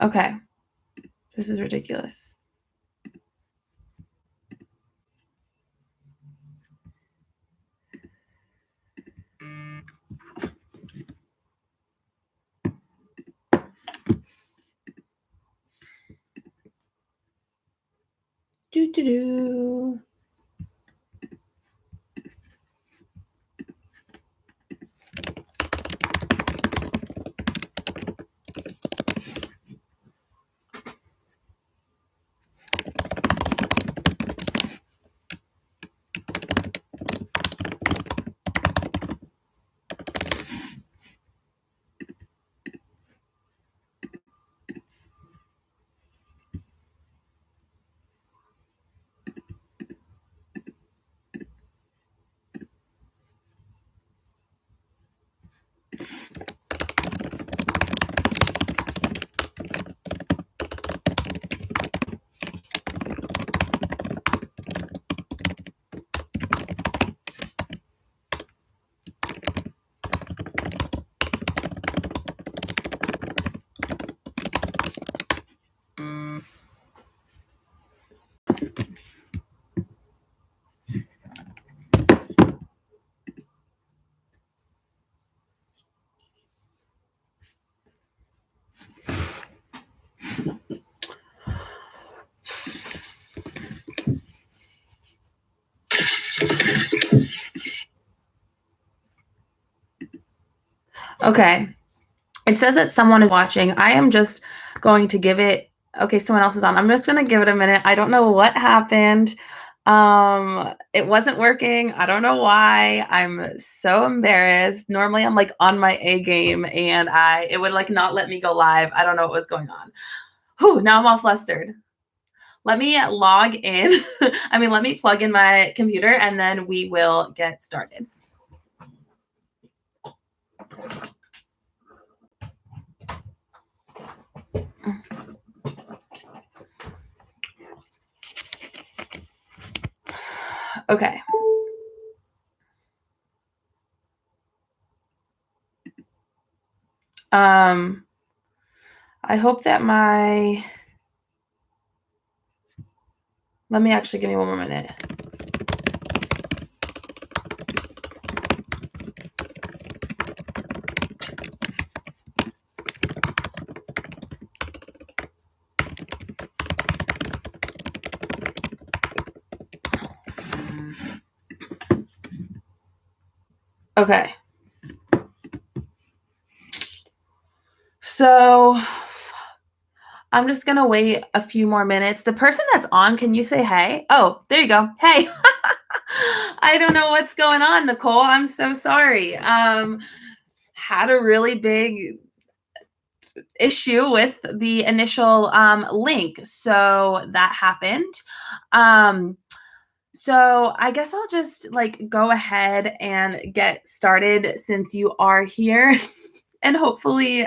Okay. This is ridiculous. Do do do. Okay. It says that someone is watching. I am just going to give it. Okay, someone else is on. I'm just going to give it a minute. I don't know what happened. It wasn't working. I don't know why. I'm so embarrassed. Normally I'm like on my A game and it would like not let me go live. I don't know what was going on. Whew, now I'm all flustered. Let me log in. Let me plug in my computer and then we will get started. Okay. I hope that let me actually give me one more minute. Okay. So I'm just going to wait a few more minutes. The person that's on, can you say hey? Oh, there you go. Hey. I don't know what's going on, Nicole. I'm so sorry. Had a really big issue with the initial link. So that happened. So I guess I'll just like go ahead and get started since you are here. And hopefully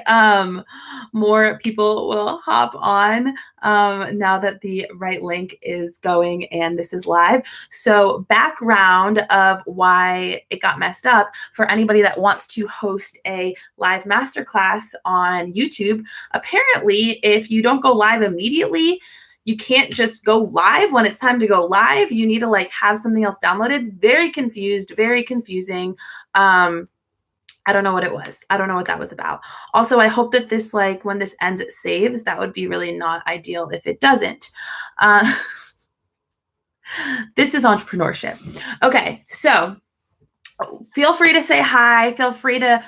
more people will hop on now that the right link is going and this is live. So background of why it got messed up for anybody that wants to host a live masterclass on YouTube. Apparently, if you don't go live immediately, you can't just go live when it's time to go live. You need to like have something else downloaded. Very confused, very confusing. I don't know what it was. I don't know what that was about. Also, I hope that this, like, when this ends, it saves. That would be really not ideal if it doesn't. This is entrepreneurship. Okay, so feel free to say hi. Feel free to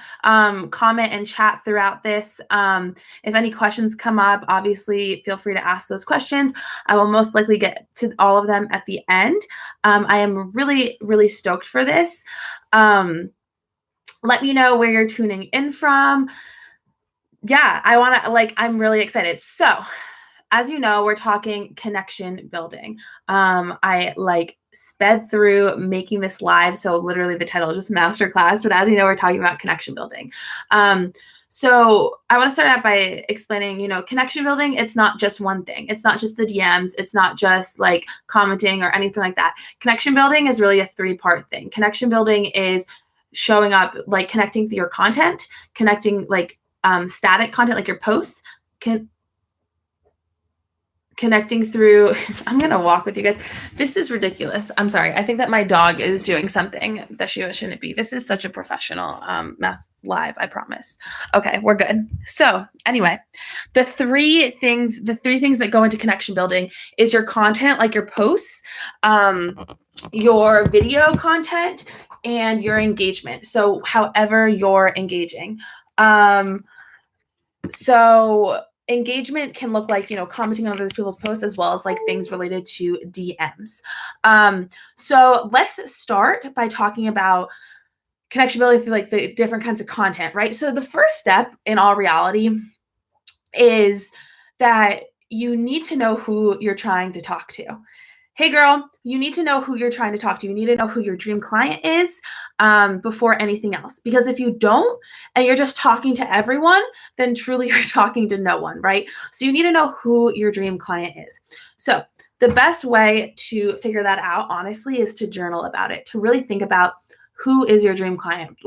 comment and chat throughout this. If any questions come up, obviously, feel free to ask those questions. I will most likely get to all of them at the end. I am really, really stoked for this. Let me know where you're tuning in from. Yeah, I'm really excited. So, as you know, we're talking connection building. I like sped through making this live. So literally the title is just masterclass, but as you know, we're talking about connection building. So I want to start out by explaining, connection building, it's not just one thing. It's not just the DMs. It's not just like commenting or anything like that. Connection building is really a 3-part thing. Connection building is showing up, like connecting through your content, connecting like static content, like your posts, connecting through, I'm going to walk with you guys. This is ridiculous. I'm sorry. I think that my dog is doing something that she shouldn't be. This is such a professional mass live, I promise. Okay, we're good. So anyway, the three things that go into connection building is your content, like your posts, your video content, and your engagement. So however you're engaging. So engagement can look like, commenting on other people's posts, as well as like things related to DMs. So let's start by talking about connection building through like the different kinds of content, right? So the first step in all reality is that you need to know who you're trying to talk to. Hey girl, you need to know who you're trying to talk to. You need to know who your dream client is before anything else. Because if you don't, and you're just talking to everyone, then truly you're talking to no one, right? So you need to know who your dream client is. So the best way to figure that out, honestly, is to journal about it, to really think about who is your dream client.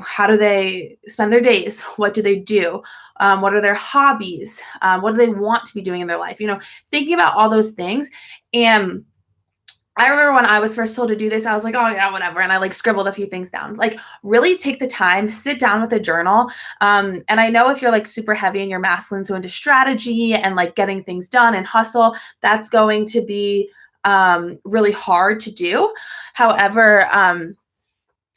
How do they spend their days? What do they do? What are their hobbies? What do they want to be doing in their life? Thinking about all those things. And I remember when I was first told to do this, I was like, oh yeah, whatever. And I like scribbled a few things down. Like really take the time, sit down with a journal. And I know if you're like super heavy in your masculine, so into strategy and like getting things done and hustle, that's going to be really hard to do. However,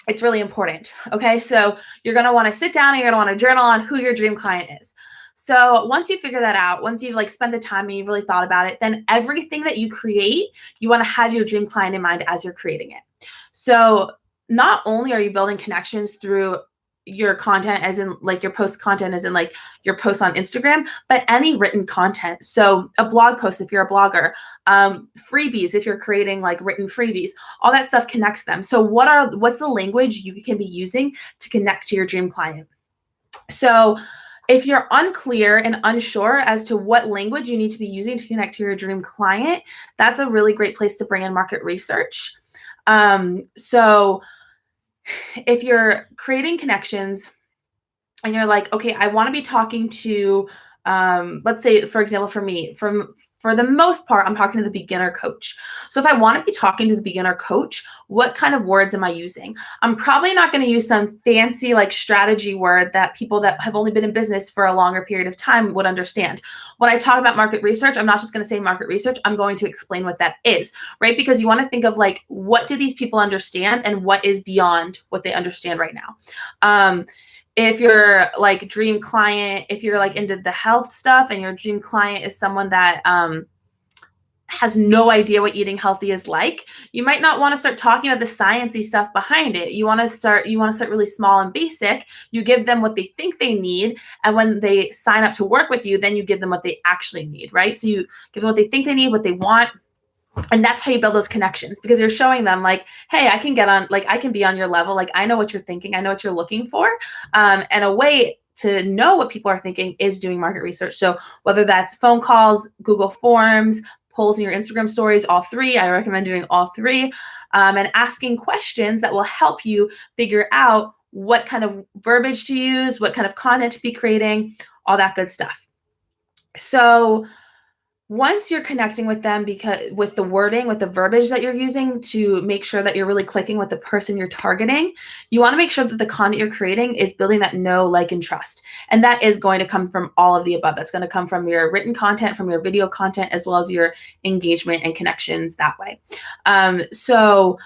it's really important. Okay. So you're going to want to sit down and you're going to want to journal on who your dream client is. So once you figure that out, once you've like spent the time and you've really thought about it, then everything that you create, you want to have your dream client in mind as you're creating it. So not only are you building connections through your content, as in like your post content, as in like your posts on Instagram, but any written content. So a blog post, if you're a blogger, freebies, if you're creating like written freebies, all that stuff connects them. So what's the language you can be using to connect to your dream client? So if you're unclear and unsure as to what language you need to be using to connect to your dream client, that's a really great place to bring in market research. So if you're creating connections and you're like, okay, I want to be talking to, let's say, for example, for me, for the most part, I'm talking to the beginner coach. So if I want to be talking to the beginner coach, what kind of words am I using? I'm probably not going to use some fancy like strategy word that people that have only been in business for a longer period of time would understand. When I talk about market research, I'm not just going to say market research. I'm going to explain what that is, right? Because you want to think of like, what do these people understand and what is beyond what they understand right now? If you're like dream client, if you're like into the health stuff and your dream client is someone that has no idea what eating healthy is like, you might not want to start talking about the sciencey stuff behind it. You want to start really small and basic. You give them what they think they need. And when they sign up to work with you, then you give them what they actually need, right? So you give them what they think they need, what they want. And that's how you build those connections, because you're showing them like, hey, I can be on your level. Like, I know what you're thinking. I know what you're looking for. And a way to know what people are thinking is doing market research. So whether that's phone calls, Google Forms, polls in your Instagram stories, all three, I recommend doing all three, and asking questions that will help you figure out what kind of verbiage to use, what kind of content to be creating, all that good stuff. So once you're connecting with them, because with the wording, with the verbiage that you're using to make sure that you're really clicking with the person you're targeting, you want to make sure that the content you're creating is building that know, like, and trust. And that is going to come from all of the above. That's going to come from your written content, from your video content, as well as your engagement and connections that way. So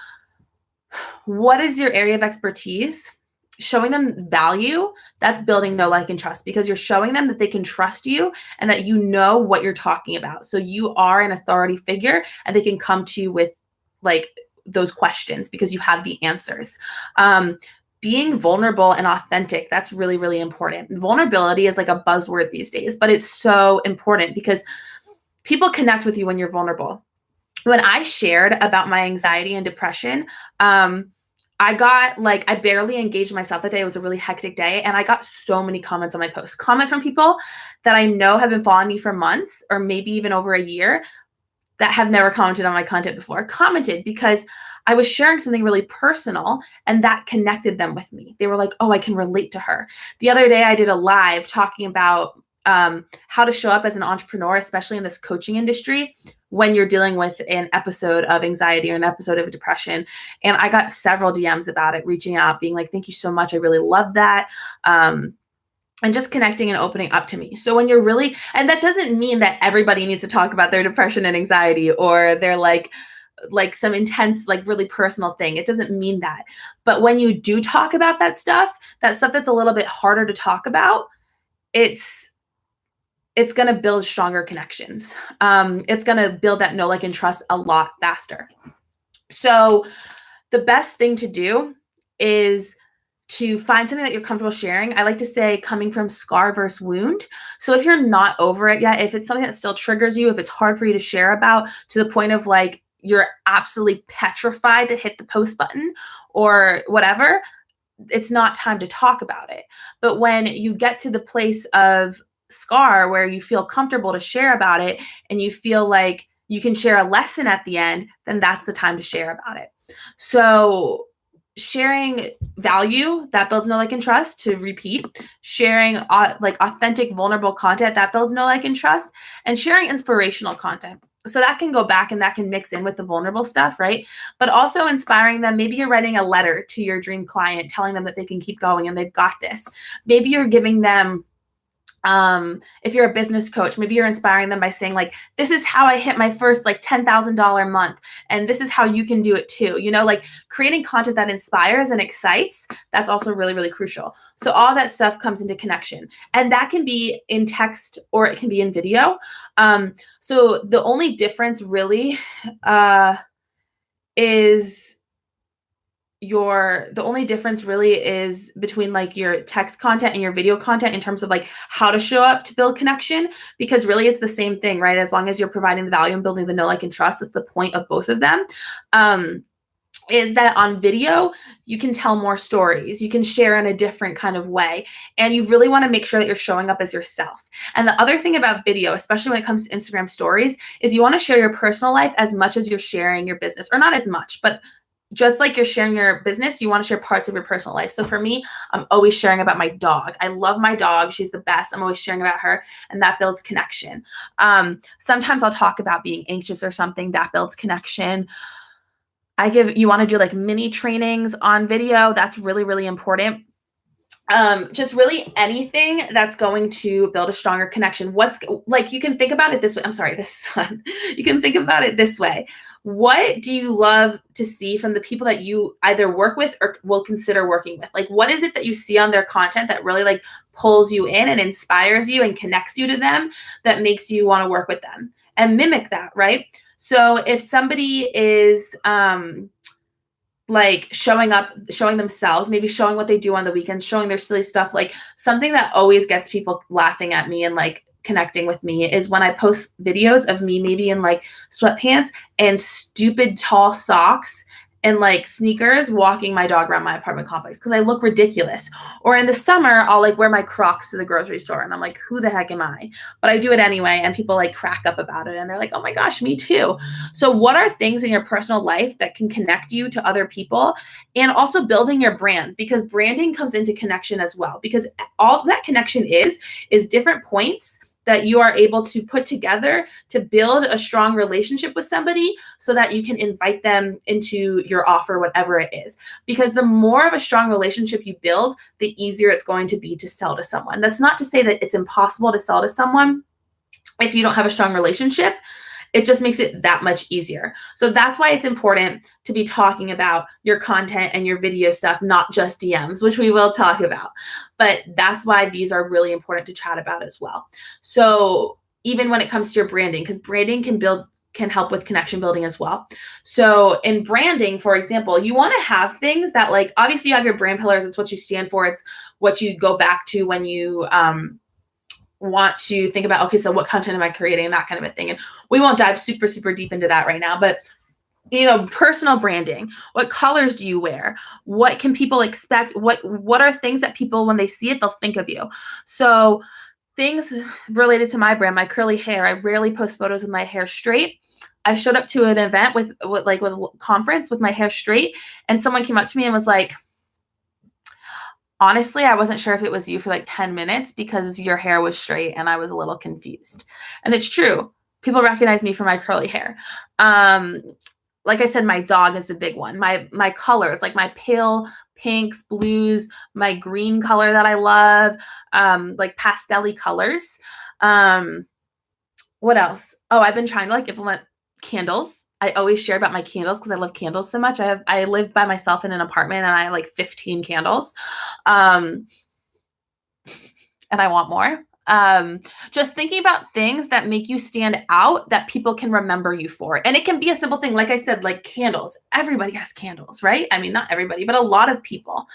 what is your area of expertise? Showing them value, that's building know, like, and trust, because you're showing them that they can trust you and that you know what you're talking about. So you are an authority figure and they can come to you with like those questions because you have the answers. Being vulnerable and authentic, that's really, really important. Vulnerability is like a buzzword these days, but it's so important because people connect with you when you're vulnerable. When I shared about my anxiety and depression, I barely engaged myself that day. It was a really hectic day. And I got so many comments on my posts, comments from people that I know have been following me for months or maybe even over a year that have never commented on my content before, commented because I was sharing something really personal and that connected them with me. They were like, oh, I can relate to her. The other day I did a live talking about how to show up as an entrepreneur, especially in this coaching industry, when you're dealing with an episode of anxiety or an episode of depression. And I got several DMs about it, reaching out, being like, thank you so much. I really love that. And just connecting and opening up to me. So when you're really, and that doesn't mean that everybody needs to talk about their depression and anxiety or their like some intense, like really personal thing. It doesn't mean that. But when you do talk about that stuff that's a little bit harder to talk about, it's going to build stronger connections. It's going to build that know, like, and trust a lot faster. So the best thing to do is to find something that you're comfortable sharing. I like to say coming from scar versus wound. So if you're not over it yet, if it's something that still triggers you, if it's hard for you to share about to the point of like you're absolutely petrified to hit the post button or whatever, it's not time to talk about it. But when you get to the place of scar where you feel comfortable to share about it and you feel like you can share a lesson at the end, then that's the time to share about it. So sharing value that builds know, like, and trust, to repeat, sharing like authentic, vulnerable content that builds know, like, and trust, and sharing inspirational content. So that can go back and that can mix in with the vulnerable stuff, right? But also inspiring them. Maybe you're writing a letter to your dream client, telling them that they can keep going and they've got this. Maybe you're giving them, if you're a business coach, maybe you're inspiring them by saying like, this is how I hit my first like $10,000 month. And this is how you can do it too. You know, like creating content that inspires and excites. That's also really, really crucial. So all that stuff comes into connection, and that can be in text or it can be in video. So the only difference really, is between like your text content and your video content in terms of like how to show up to build connection, because really it's the same thing, right? As long as you're providing the value and building the know, like, and trust, that's the point of both of them. Is that on video, you can tell more stories, you can share in a different kind of way, and you really want to make sure that you're showing up as yourself. And the other thing about video, especially when it comes to Instagram stories, is you want to share your personal life as much as you're sharing your business, or not as much, but just like you're sharing your business, you want to share parts of your personal life. So for me, I'm always sharing about my dog. I love my dog. She's the best. I'm always sharing about her, and that builds connection. Sometimes I'll talk about being anxious or something. That builds connection. You want to do like mini trainings on video. That's really, really important. Just really anything that's going to build a stronger connection. You can think about it this way. I'm sorry, the sun. You can think about it this way. What do you love to see from the people that you either work with or will consider working with? Like, what is it that you see on their content that really like pulls you in and inspires you and connects you to them, that makes you want to work with them, and mimic that, right? So if somebody is, like showing themselves, maybe showing what they do on the weekends, showing their silly stuff, like something that always gets people laughing at me and like connecting with me is when I post videos of me maybe in like sweatpants and stupid tall socks and like sneakers walking my dog around my apartment complex because I look ridiculous. Or in the summer, I'll like wear my Crocs to the grocery store and I'm like, who the heck am I? But I do it anyway, and people like crack up about it and they're like, oh my gosh, me too. So what are things in your personal life that can connect you to other people, and also building your brand? Because branding comes into connection as well, because all that connection is different points that you are able to put together to build a strong relationship with somebody so that you can invite them into your offer, whatever it is. Because the more of a strong relationship you build, the easier it's going to be to sell to someone. That's not to say that it's impossible to sell to someone if you don't have a strong relationship. It just makes it that much easier. So that's why it's important to be talking about your content and your video stuff, not just DMs, which we will talk about. But that's why these are really important to chat about as well. So even when it comes to your branding, because branding can help with connection building as well. So in branding, for example, you want to have things that, like, obviously you have your brand pillars. It's what you stand for. It's what you go back to when you want to think about, okay, so what content am I creating, that kind of a thing. And we won't dive super, super deep into that right now, but personal branding. What colors do you wear? What can people expect? What are things that people, when they see it, they'll think of you? So things related to my brand, my curly hair. I rarely post photos with my hair straight. I showed up to an event with a conference with my hair straight, and someone came up to me and was like, Honestly, I wasn't sure if it was you for like 10 minutes because your hair was straight and I was a little confused. And it's true. People recognize me for my curly hair. Um, like I said, my dog is a big one. My colors, like my pale pinks, blues, my green color that I love, like pastel-y colors. Um, what else? Oh, I've been trying to like implement candles. I always share about my candles because I love candles so much. I live by myself in an apartment and I have like 15 candles. Um, and I want more. Just thinking about things that make you stand out that people can remember you for. And it can be a simple thing, like I said, like candles. Everybody has candles, right? I mean, not everybody, but a lot of people.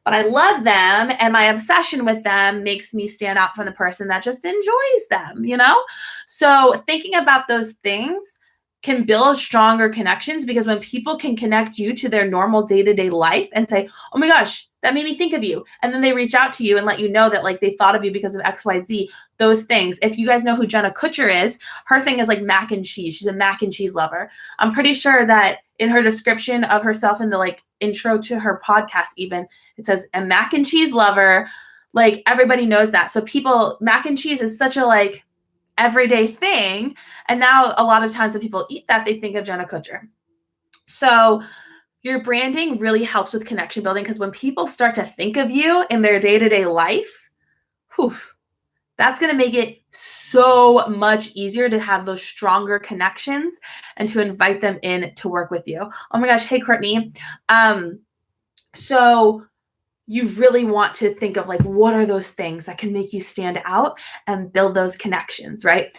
But I love them, and my obsession with them makes me stand out from the person that just enjoys them, you know? So thinking about those things can build stronger connections because when people can connect you to their normal day-to-day life and say, oh my gosh, that made me think of you. And then they reach out to you and let you know that like they thought of you because of XYZ, those things. If you guys know who Jenna Kutcher is, her thing is like mac and cheese. She's a mac and cheese lover. I'm pretty sure that in her description of herself in the like intro to her podcast, even it says a mac and cheese lover. Like everybody knows that. So people, mac and cheese is such a like everyday thing. And now a lot of times when people eat that, they think of Jenna Kutcher. So your branding really helps with connection building because when people start to think of you in their day-to-day life, whew, that's going to make it so much easier to have those stronger connections and to invite them in to work with you. Oh my gosh. Hey, Courtney. So you really want to think of like, what are those things that can make you stand out and build those connections, right?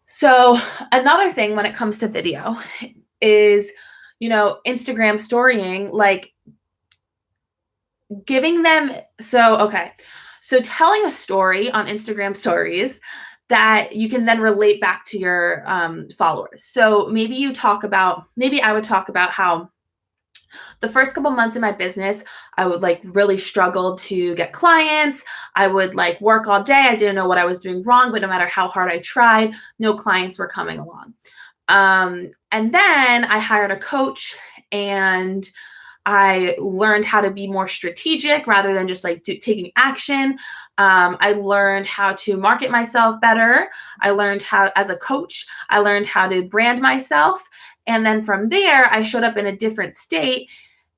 So another thing when it comes to video is, you know, Instagram storying, like giving them, so telling a story on Instagram stories that you can then relate back to your followers. So maybe I would talk about how the first couple months in my business, I would like really struggle to get clients. I would like work all day. I didn't know what I was doing wrong, but no matter how hard I tried, no clients were coming along. And then I hired a coach and I learned how to be more strategic rather than just like taking action. I learned how to market myself better. I learned how, as a coach, I learned how to brand myself. And then from there, I showed up in a different state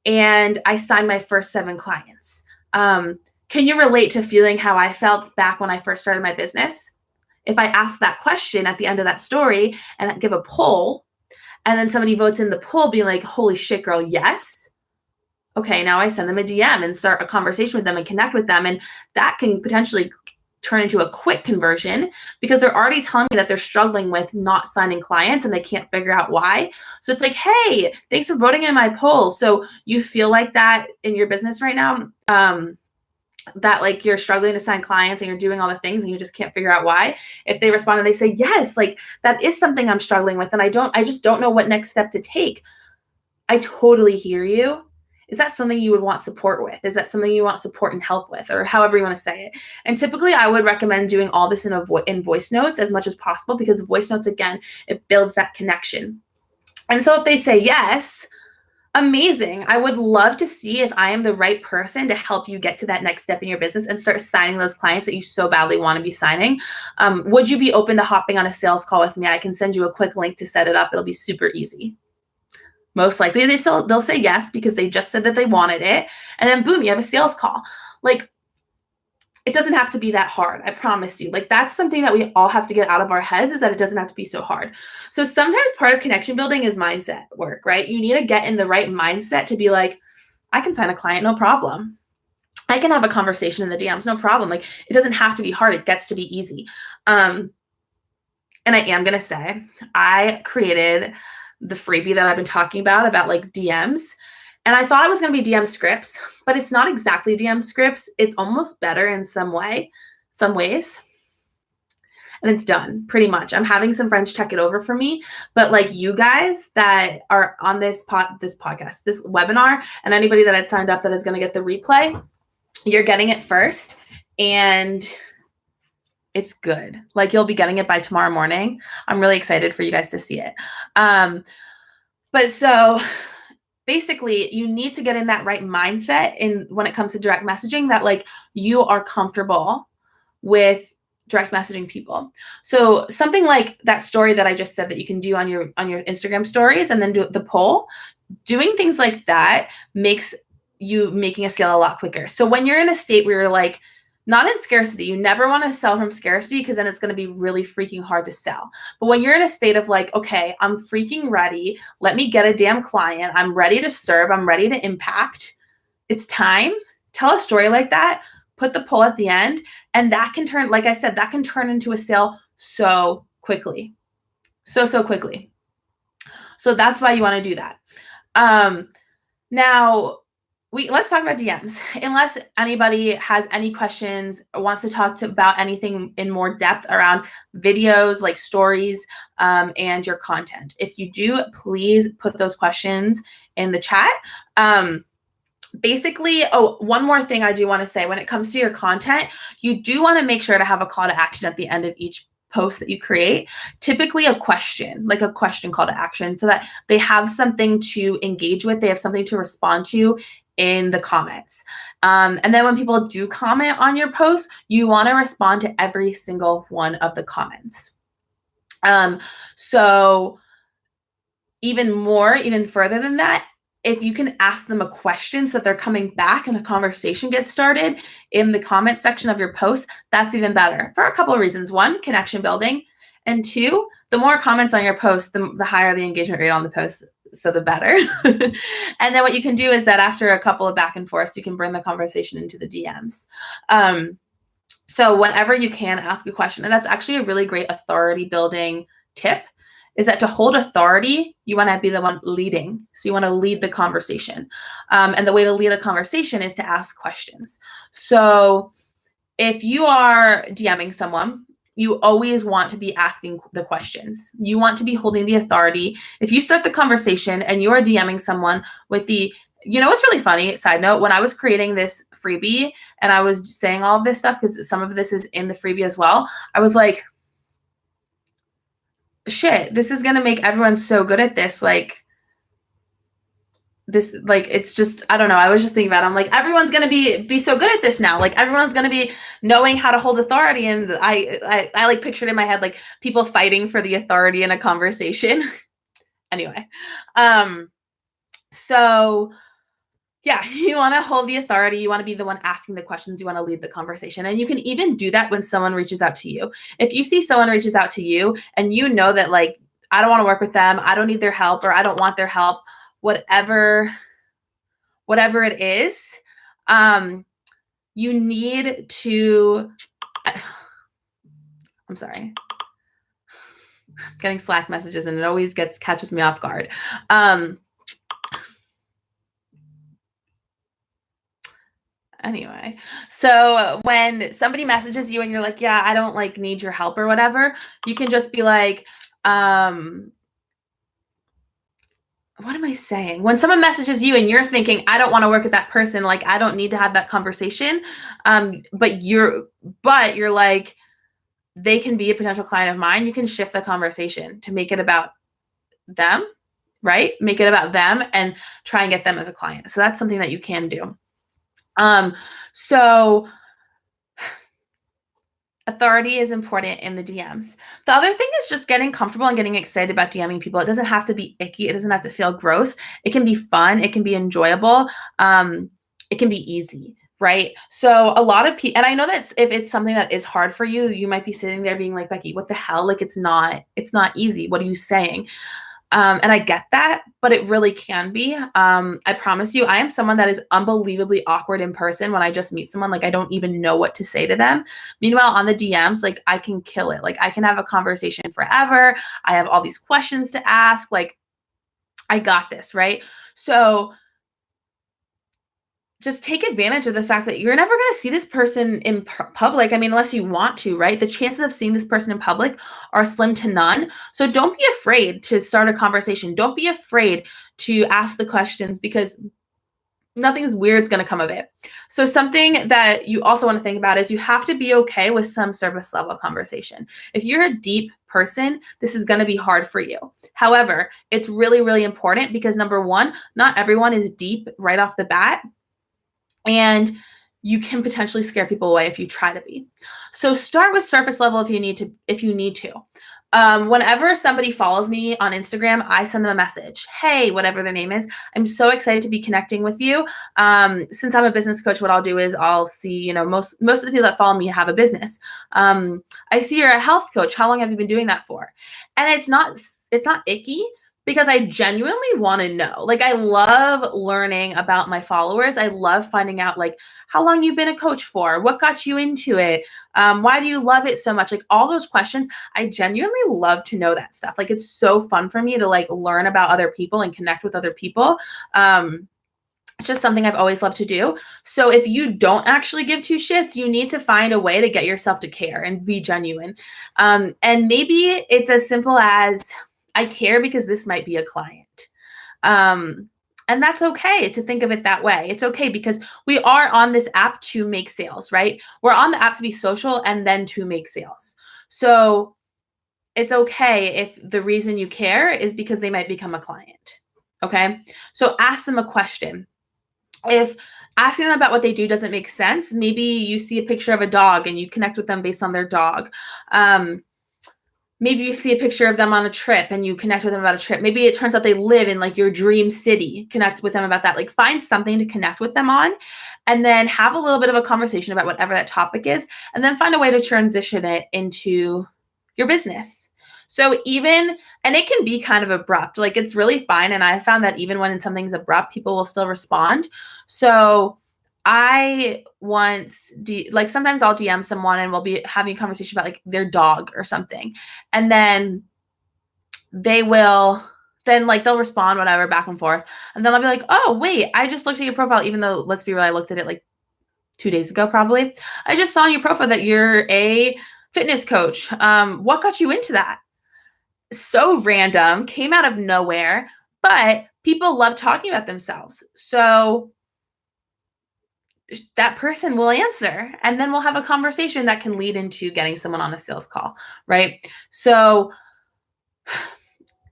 and I signed my first 7 clients. Can you relate to feeling how I felt back when I first started my business? If I ask that question at the end of that story and give a poll, and then somebody votes in the poll being like, holy shit, girl, yes. Okay, now I send them a DM and start a conversation with them and connect with them. And that can potentially turn into a quick conversion because they're already telling me that they're struggling with not signing clients and they can't figure out why. So it's like, hey, thanks for voting in my poll. So you feel like that in your business right now, that like you're struggling to sign clients and you're doing all the things and you just can't figure out why. If they respond and they say, yes, like that is something I'm struggling with and I just don't know what next step to take. I totally hear you. Is that something you would want support with? Is that something you want support and help with, or however you want to say it? And typically I would recommend doing all this in voice notes as much as possible because voice notes, again, it builds that connection. And so if they say yes, amazing. I would love to see if I am the right person to help you get to that next step in your business and start signing those clients that you so badly want to be signing. Would you be open to hopping on a sales call with me? I can send you a quick link to set it up. It'll be super easy. Most likely they'll say yes because they just said that they wanted it. And then boom, you have a sales call. Like, it doesn't have to be that hard. I promise you. Like, that's something that we all have to get out of our heads, is that it doesn't have to be so hard. So sometimes part of connection building is mindset work, right? You need to get in the right mindset to be like, I can sign a client, no problem. I can have a conversation in the DMs, no problem. Like, it doesn't have to be hard. It gets to be easy. And I am going to say, I created the freebie that I've been talking about like DMs. And I thought it was going to be DM scripts, but it's not exactly DM scripts. It's almost better in some ways. And it's done pretty much. I'm having some friends check it over for me, but like you guys that are on this podcast, this webinar, and anybody that had signed up that is going to get the replay, you're getting it first. And it's good. Like, you'll be getting it by tomorrow morning. I'm really excited for you guys to see it. But so basically you need to get in that right mindset in when it comes to direct messaging, that like you are comfortable with direct messaging people. So something like that story that I just said that you can do on your Instagram stories and then do the poll, doing things like that makes you making a sale a lot quicker. So when you're in a state where you're like not in scarcity, you never want to sell from scarcity because then it's going to be really freaking hard to sell. But when you're in a state of like, okay, I'm freaking ready, let me get a damn client, I'm ready to serve, I'm ready to impact, it's time. Tell a story like that, put the poll at the end, and that can turn, like I said, that can turn into a sale so quickly. So quickly. So that's why you want to do that. Now, let's talk about DMs. Unless anybody has any questions or wants to talk about anything in more depth around videos, like stories, and your content. If you do, please put those questions in the chat. Basically, one more thing I do want to say, when it comes to your content, you do want to make sure to have a call to action at the end of each post that you create, typically a question, like a question call to action, so that they have something to engage with, they have something to respond to in the comments. And then when people do comment on your post, you want to respond to every single one of the comments. So even further than that, if you can ask them a question so that they're coming back and a conversation gets started in the comment section of your post, that's even better for a couple of reasons. One, connection building. And two, the more comments on your post, the higher the engagement rate on the post, so the better. And then what you can do is that after a couple of back and forths, you can bring the conversation into the DMs. So whenever you can, ask a question. And that's actually a really great authority building tip, is that to hold authority, you want to be the one leading. So you want to lead the conversation. And the way to lead a conversation is to ask questions. So if you are DMing someone, you always want to be asking the questions. You want to be holding the authority. If you start the conversation and you are DMing someone with the, you know what's really funny, side note, when I was creating this freebie and I was saying all of this stuff, because some of this is in the freebie as well, I was like, shit, this is gonna make everyone so good at this. Like this, like, it's just, I don't know. I was just thinking about it. I'm like, everyone's gonna be so good at this now. Like everyone's gonna be knowing how to hold authority. And I like pictured in my head, like people fighting for the authority in a conversation. Anyway. So yeah, you want to hold the authority. You want to be the one asking the questions. You want to lead the conversation. And you can even do that when someone reaches out to you. If you see someone reaches out to you and you know that, like, I don't want to work with them, I don't need their help, or I don't want their help, whatever it is, you need to, I'm sorry, I'm getting Slack messages and it always catches me off guard. Anyway, so when somebody messages you and you're like, yeah, I don't like need your help or whatever, you can just be like, what am I saying? When someone messages you and you're thinking, I don't want to work with that person, like I don't need to have that conversation, but you're like, they can be a potential client of mine, you can shift the conversation to make it about them, right? Make it about them and try and get them as a client. So that's something that you can do. So authority is important in the DMs. The other thing is just getting comfortable and getting excited about DMing people. It doesn't have to be icky. It doesn't have to feel gross. It can be fun. It can be enjoyable. It can be easy, right? So a lot of people, and I know that if it's something that is hard for you, you might be sitting there being like, Becky, what the hell? Like, it's not easy. What are you saying? And I get that, but it really can be. I promise you, I am someone that is unbelievably awkward in person. When I just meet someone, like I don't even know what to say to them. Meanwhile, on the DMs, like I can kill it. Like I can have a conversation forever. I have all these questions to ask. Like I got this, right? So just take advantage of the fact that you're never going to see this person in public. I mean, unless you want to, right? The chances of seeing this person in public are slim to none. So don't be afraid to start a conversation. Don't be afraid to ask the questions, because nothing's weird's going to come of it. So something that you also want to think about is you have to be okay with some surface level conversation. If you're a deep person, this is going to be hard for you. However, it's really, really important because number one, not everyone is deep right off the bat. And you can potentially scare people away if you try to be. So start with surface level if you need to. Whenever somebody follows me on Instagram, I send them a message. Hey, whatever their name is, I'm so excited to be connecting with you. Since I'm a business coach, what I'll do is I'll see, most of the people that follow me have a business. I see you're a health coach. How long have you been doing that for? And it's not icky, because I genuinely want to know. Like, I love learning about my followers. I love finding out, like, how long you've been a coach for, what got you into it, why do you love it so much? Like, all those questions, I genuinely love to know that stuff. Like, it's so fun for me to like learn about other people and connect with other people. It's just something I've always loved to do. So if you don't actually give two shits, you need to find a way to get yourself to care and be genuine. And maybe it's as simple as, I care because this might be a client. And that's okay to think of it that way. It's okay because we are on this app to make sales, right? We're on the app to be social and then to make sales. So it's okay if the reason you care is because they might become a client. Okay. So ask them a question. If asking them about what they do doesn't make sense, maybe you see a picture of a dog and you connect with them based on their dog. Maybe you see a picture of them on a trip and you connect with them about a trip. Maybe it turns out they live in like your dream city. Connect with them about that. Like, find something to connect with them on, and then have a little bit of a conversation about whatever that topic is, and then find a way to transition it into your business. So and it can be kind of abrupt. Like, it's really fine. And I found that even when something's abrupt, people will still respond. So I once, sometimes I'll DM someone and we'll be having a conversation about like their dog or something. And then they'll respond, whatever, back and forth. And then I'll be like, oh, wait, I just looked at your profile, even though, let's be real, I looked at it like 2 days ago, probably. I just saw on your profile that you're a fitness coach. What got you into that? So random, came out of nowhere, but people love talking about themselves. So that person will answer, and then we'll have a conversation that can lead into getting someone on a sales call, right? So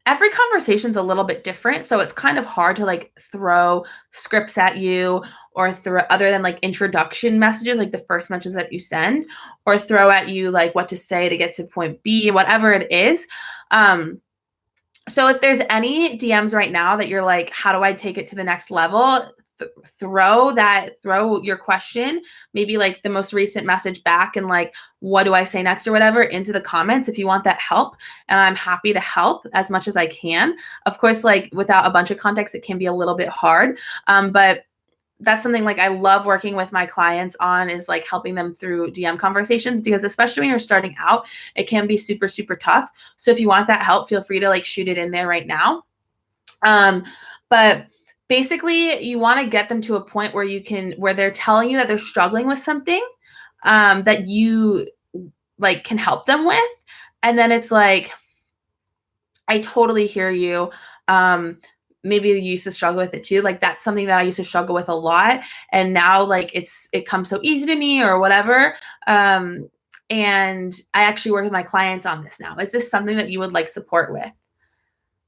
every conversation's a little bit different. So it's kind of hard to like throw scripts at you, or other than like introduction messages, like the first messages that you send, or throw at you like what to say to get to point B, whatever it is. So if there's any DMs right now that you're like, how do I take it to the next level? Throw your question, maybe like the most recent message back, and like, what do I say next or whatever, into the comments if you want that help. And I'm happy to help as much as I can. Of course, like without a bunch of context, it can be a little bit hard. But that's something like I love working with my clients on, is like helping them through DM conversations, because especially when you're starting out, it can be super, super tough. So if you want that help, feel free to like shoot it in there right now. But basically, you want to get them to a point where they're telling you that they're struggling with something that you like can help them with. And then it's like, I totally hear you. Maybe you used to struggle with it too. Like, that's something that I used to struggle with a lot. And now like it comes so easy to me or whatever. And I actually work with my clients on this now. Is this something that you would like support with?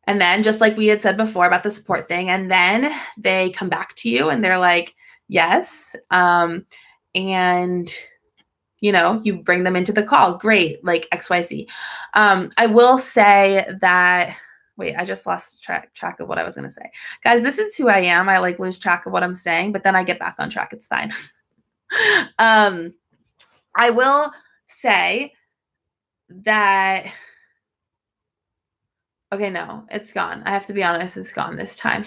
And then, just like we had said before about the support thing, and then they come back to you and they're like, yes. And you bring them into the call. Great. Like XYZ. I will say that, wait, I just lost track of what I was going to say. Guys, this is who I am. I like lose track of what I'm saying, but then I get back on track. It's fine. I will say that, okay, no, it's gone. I have to be honest, it's gone this time.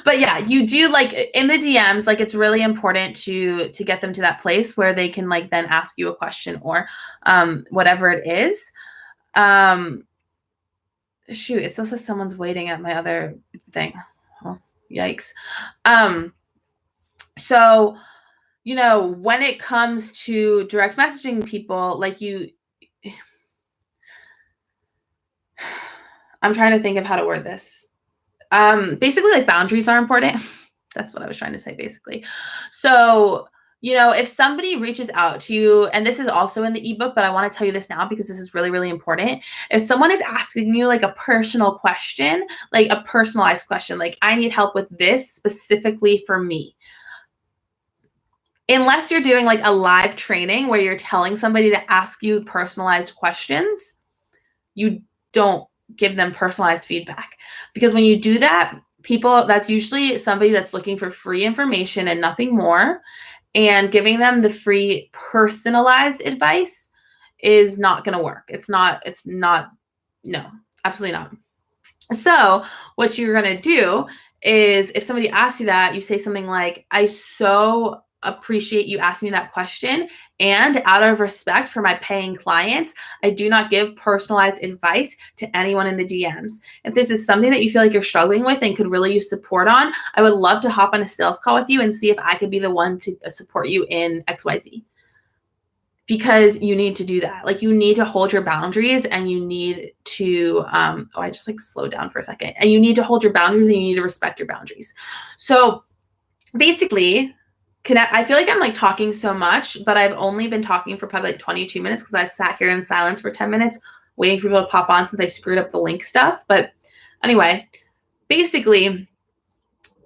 But yeah, you do, like, in the DMs, like, it's really important to get them to that place where they can like then ask you a question or whatever it is. Shoot, it still says someone's waiting at my other thing. Oh, yikes. So, when it comes to direct messaging people, like I'm trying to think of how to word this. Basically, like, boundaries are important. That's what I was trying to say, basically. So If somebody reaches out to you, and this is also in the ebook, but I want to tell you this now because this is really, really important. If someone is asking you like a personal question, like a personalized question, like I need help with this specifically for me, unless you're doing like a live training where you're telling somebody to ask you personalized questions, you don't give them personalized feedback. Because when you do that, that's usually somebody that's looking for free information and nothing more. And giving them the free personalized advice is not going to work. No, absolutely not. So what you're going to do is if somebody asks you that, you say something like, I so appreciate you asking me that question. And out of respect for my paying clients, I do not give personalized advice to anyone in the DMs. If this is something that you feel like you're struggling with and could really use support on, I would love to hop on a sales call with you and see if I could be the one to support you in XYZ. Because you need to do that. Like you need to hold your boundaries and you need to, I just like slowed down for a second. And you need to hold your boundaries and you need to respect your boundaries. So basically, I feel like I'm like talking so much, but I've only been talking for probably like 22 minutes because I sat here in silence for 10 minutes waiting for people to pop on since I screwed up the link stuff. But anyway, basically,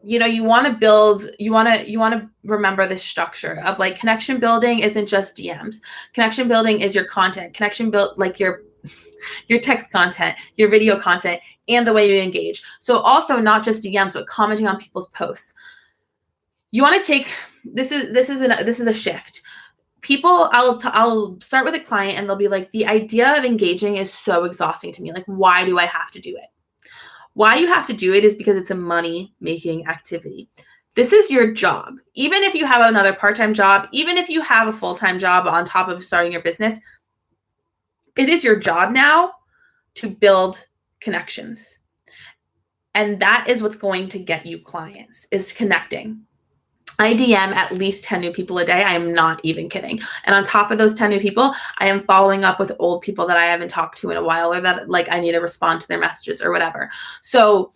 you want to build, you want to remember this structure of like connection building isn't just DMs. Connection building is your content. Connection build like your text content, your video content, and the way you engage. So also not just DMs, but commenting on people's posts. You want to take this is a shift. People, I'll start with a client and they'll be like, the idea of engaging is so exhausting to me. Like, why do I have to do it? Why you have to do it is because it's a money-making activity. This is your job. Even if you have another part-time job, even if you have a full-time job on top of starting your business, it is your job now to build connections. And that is what's going to get you clients, is connecting. I DM at least 10 new people a day. I am not even kidding. And on top of those 10 new people, I am following up with old people that I haven't talked to in a while or that like I need to respond to their messages or whatever. So,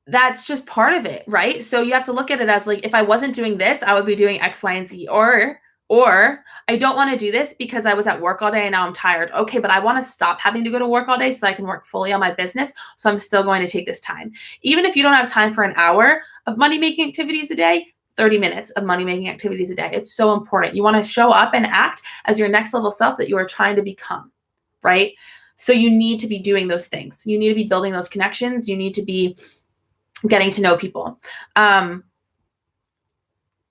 that's just part of it, right? So you have to look at it as like, if I wasn't doing this, I would be doing X, Y, and Z. Or I don't want to do this because I was at work all day and now I'm tired. Okay, but I want to stop having to go to work all day so that I can work fully on my business. So I'm still going to take this time. Even if you don't have time for an hour of money-making activities a day, 30 minutes of money-making activities a day. It's so important. You want to show up and act as your next level self that you are trying to become, right? So you need to be doing those things. You need to be building those connections. You need to be getting to know people.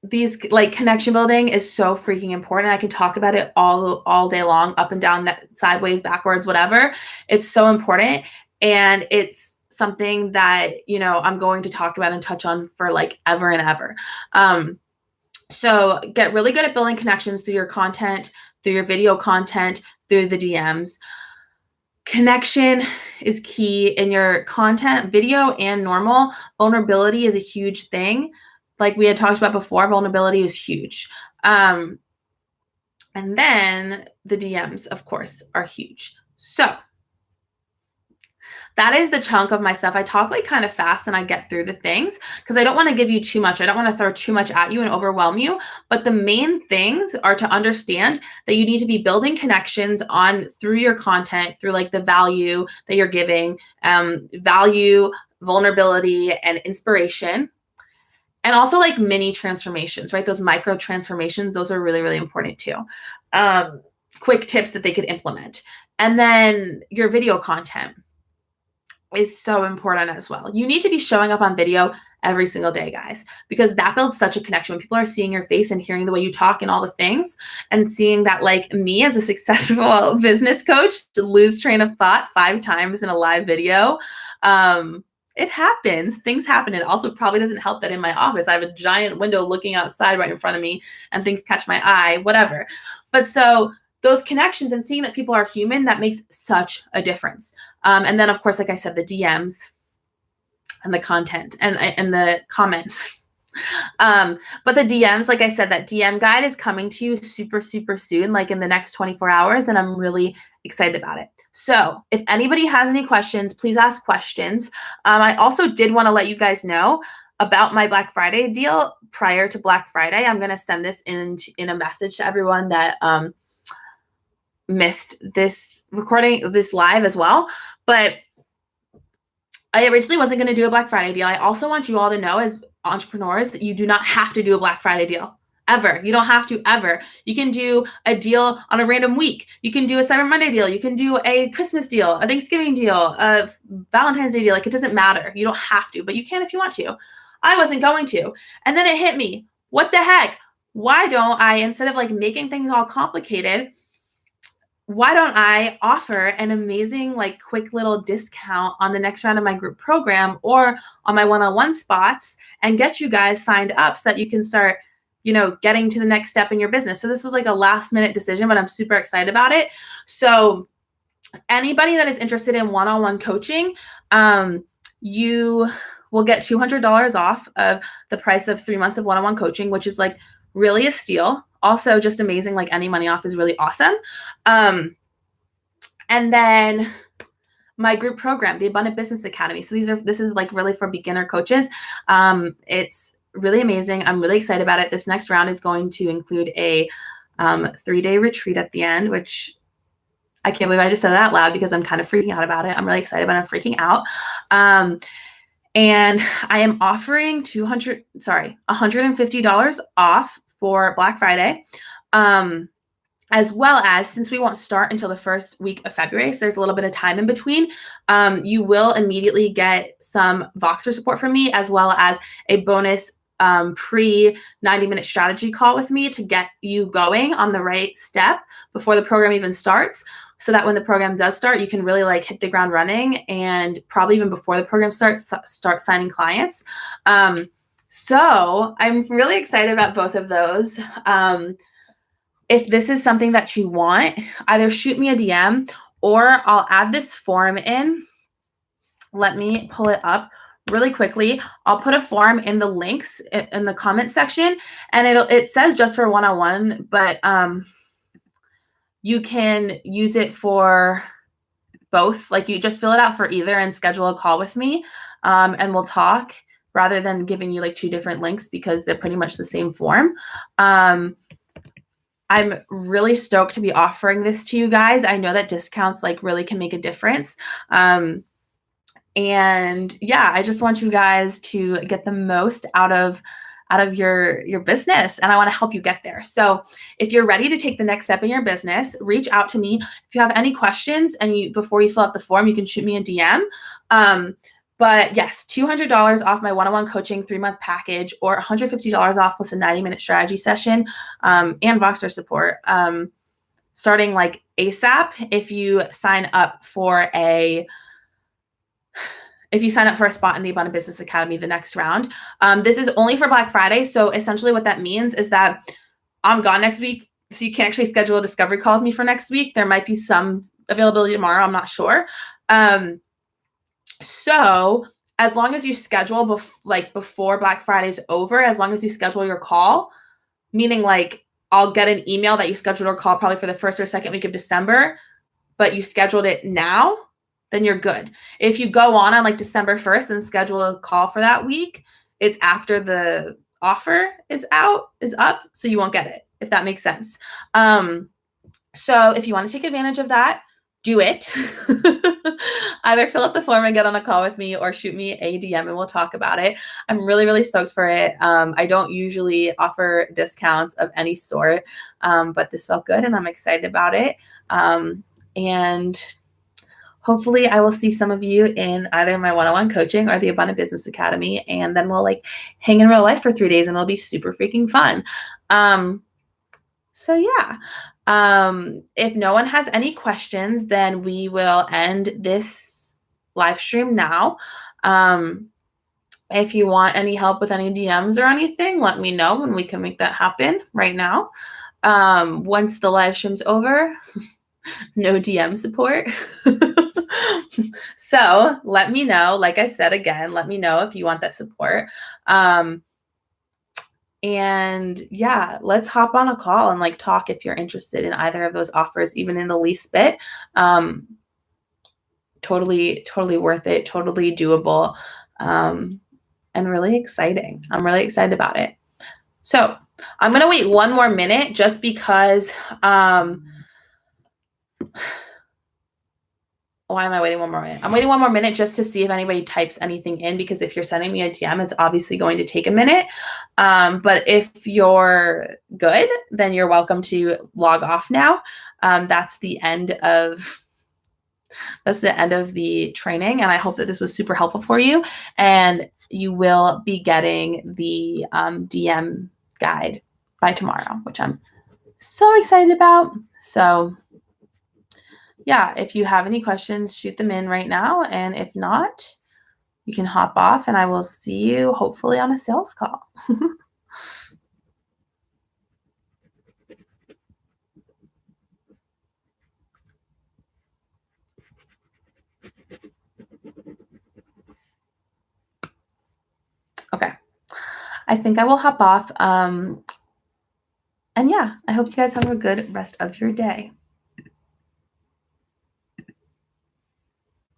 These like connection building is so freaking important. I can talk about it all day long, up and down, sideways, backwards, whatever. It's so important. And it's something that, I'm going to talk about and touch on for like ever and ever. So get really good at building connections through your content, through your video content, through the DMs. Connection is key in your content, video and normal. Vulnerability is a huge thing. Like we had talked about before, vulnerability is huge. And then the DMs, of course, are huge. So that is the chunk of my stuff. I talk like kind of fast and I get through the things because I don't want to give you too much. I don't want to throw too much at you and overwhelm you. But the main things are to understand that you need to be building connections through your content, through like the value that you're giving, value, vulnerability, and inspiration. And also like mini transformations, right? Those micro transformations, those are really, really important too. Quick tips that they could implement. And then your video content is so important as well. You need to be showing up on video every single day, guys, because that builds such a connection. When people are seeing your face and hearing the way you talk and all the things and seeing that like me as a successful business coach to lose train of thought 5 times in a live video, it happens. Things happen. It also probably doesn't help that in my office, I have a giant window looking outside right in front of me and things catch my eye, whatever. But so those connections and seeing that people are human, that makes such a difference. And then, of course, like I said, the DMs and the content and the comments. But the DMs, like I said, that DM guide is coming to you super, super soon, like in the next 24 hours. And I'm really excited about it. So if anybody has any questions, please ask questions. I also did want to let you guys know, about my Black Friday deal prior to Black Friday. I'm going to send this in a message to everyone that missed this recording, this live as well. But I originally wasn't going to do a Black Friday deal. I also want you all to know, as entrepreneurs, that you do not have to do a Black Friday deal. Ever. You don't have to ever. You can do a deal on a random week. You can do a Cyber Monday deal. You can do a Christmas deal, a Thanksgiving deal, a Valentine's Day deal. Like, it doesn't matter. You don't have to, but you can if you want to. I wasn't going to. And then it hit me. What the heck? Why don't I, instead of like making things all complicated, why don't I offer an amazing, like, quick little discount on the next round of my group program or on my one-on-one spots and get you guys signed up so that you can start, getting to the next step in your business. So this was like a last minute decision, but I'm super excited about it. So anybody that is interested in one-on-one coaching, you will get $200 off of the price of 3 months of one-on-one coaching, which is like really a steal. Also just amazing. Like, any money off is really awesome. And then my group program, the Abundant Business Academy. So this is like really for beginner coaches. It's really amazing. I'm really excited about it. This next round is going to include a 3-day retreat at the end, which I can't believe I just said that out loud because I'm kind of freaking out about it. I'm really excited, but I'm freaking out. And I am offering $150 off for Black Friday, as well as, since we won't start until the first week of February, so there's a little bit of time in between, you will immediately get some Voxer support from me, as well as a bonus pre-90-minute strategy call with me to get you going on the right step before the program even starts, so that when the program does start, you can really like hit the ground running, and probably even before the program starts, start signing clients. So I'm really excited about both of those. If this is something that you want, either shoot me a DM or I'll add this form in. Let me pull it up really quickly. I'll put a form in the links in the comment section, and it says just for one-on-one, but you can use it for both. Like, you just fill it out for either and schedule a call with me, and we'll talk, rather than giving you like 2 different links because they're pretty much the same form. I'm really stoked to be offering this to you guys. I know that discounts like really can make a difference. And yeah, I just want you guys to get the most out of your business, and I want to help you get there. So if you're ready to take the next step in your business, reach out to me. If you have any questions before you fill out the form, you can shoot me a DM. But yes, $200 off my one-on-one coaching 3-month package, or $150 off plus a 90-minute strategy session, and Voxer support, starting like ASAP if you sign up for a spot in the Abundant Business Academy the next round. This is only for Black Friday. So essentially what that means is that I'm gone next week. So you can actually schedule a discovery call with me for next week. There might be some availability tomorrow. I'm not sure. So as long as you schedule before Black Friday's over, as long as you schedule your call, meaning like I'll get an email that you scheduled your call probably for the 1st or 2nd week of December, but you scheduled it now, then you're good. If you go on like December 1st and schedule a call for that week, it's after the offer is up, so you won't get it, if that makes sense. So if you want to take advantage of that, do it. Either fill out the form and get on a call with me, or shoot me a DM and we'll talk about it. I'm really, really stoked for it. I don't usually offer discounts of any sort, but this felt good and I'm excited about it. And hopefully I will see some of you in either my one-on-one coaching or the Abundant Business Academy, and then we'll like hang in real life for 3 days and it'll be super freaking fun. So yeah, if no one has any questions, then we will end this live stream now. If you want any help with any DMs or anything, let me know and we can make that happen right now. Once the live stream's over, no DM support. So let me know. Like I said, again, let me know if you want that support. And yeah, let's hop on a call and like talk if you're interested in either of those offers, even in the least bit. Totally worth it. Totally doable. And and really exciting. I'm really excited about it. So I'm going to wait one more minute just because, why am I waiting one more minute? I'm waiting one more minute just to see if anybody types anything in, because if you're sending me a DM, it's obviously going to take a minute. But if you're good, then you're welcome to log off now. That's the end of the training, and I hope that this was super helpful for you, and you will be getting the DM guide by tomorrow, which I'm so excited about. So yeah, if you have any questions, shoot them in right now, and if not, you can hop off, and I will see you hopefully on a sales call. Okay, I think I will hop off. And yeah, I hope you guys have a good rest of your day.